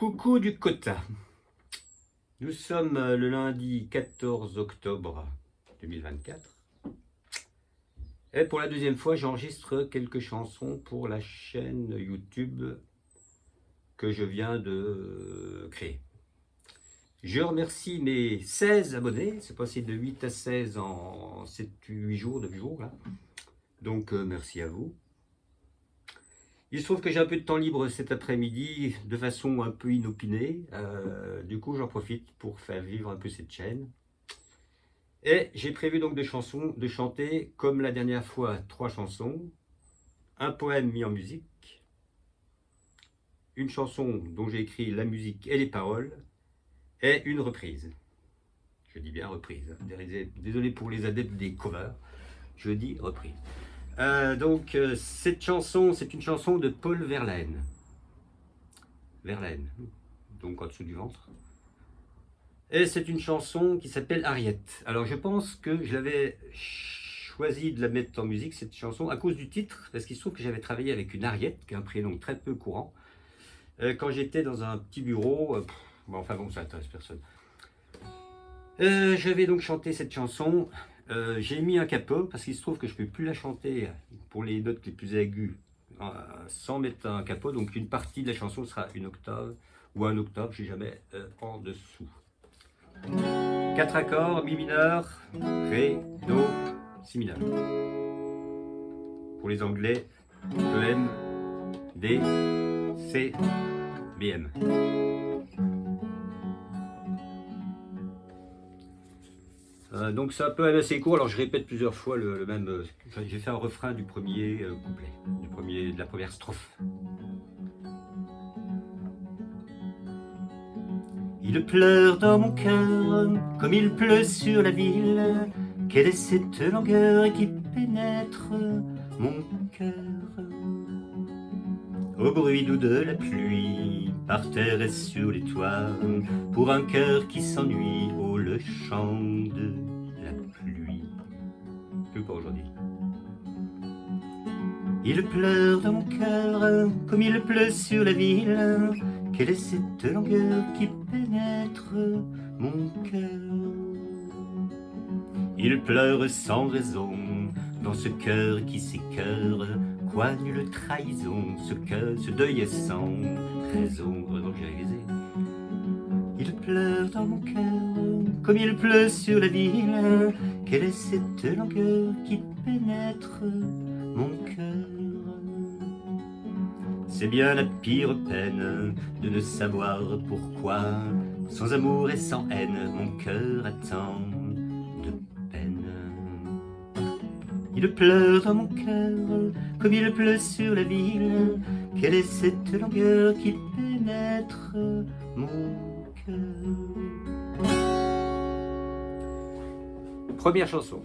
Coucou du quota. Nous sommes le lundi 14 octobre 2024. Et pour la deuxième fois, j'enregistre quelques chansons pour la chaîne YouTube que je viens de créer. Je remercie mes 16 abonnés. C'est passé de 8 à 16 en 7-8 jours, 9 jours. Là. Donc merci à vous. Il se trouve que j'ai un peu de temps libre cet après-midi de façon un peu inopinée. Du coup, j'en profite pour faire vivre un peu cette chaîne. Et j'ai prévu donc de chanter, comme la dernière fois, 3 chansons. Un poème mis en musique. Une chanson dont j'ai écrit la musique et les paroles. Et une reprise. Je dis bien reprise. Désolé pour les adeptes des covers. Je dis reprise. Cette chanson, c'est une chanson de Paul Verlaine. Verlaine, donc en dessous du ventre. Et c'est une chanson qui s'appelle Harriet. Alors je pense que je l'avais choisi de la mettre en musique, cette chanson, à cause du titre, parce qu'il se trouve que j'avais travaillé avec une Harriet, qui est un prénom très peu courant, quand j'étais dans un petit bureau. Enfin bon, ça intéresse personne. J'avais donc chanté cette chanson. J'ai mis un capot parce qu'il se trouve que je ne peux plus la chanter pour les notes les plus aiguës sans mettre un capot. Donc une partie de la chanson sera une octave ou un octave, je ne sais jamais, en dessous. 4 accords, mi mineur, ré, do, si mineur. Pour les anglais, EM, D, C, BM. Donc c'est un peu assez court, alors je répète plusieurs fois le même. J'ai fait un refrain du premier couplet, de la première strophe. Il pleure dans mon cœur comme il pleut sur la ville. Quelle est cette langueur qui pénètre mon cœur? Au bruit doux de la pluie, par terre et sur les toits, pour un cœur qui s'ennuie, oh le chant de la pluie. Plus pas aujourd'hui. Il pleure dans mon cœur comme il pleut sur la ville. Quelle est cette langueur qui pénètre mon cœur? Il pleure sans raison dans ce cœur qui s'écœure. Quoi nulle trahison, ce cœur, ce deuil est sans raison. Heureusement que j'ai révisé. Il pleure dans mon cœur comme il pleut sur la ville. Quelle est cette langueur qui pénètre mon cœur? C'est bien la pire peine de ne savoir pourquoi, sans amour et sans haine, mon cœur attend de peine. Il pleure dans mon cœur comme il pleut sur la ville. Quelle est cette langueur qui pénètre mon cœur? Première chanson.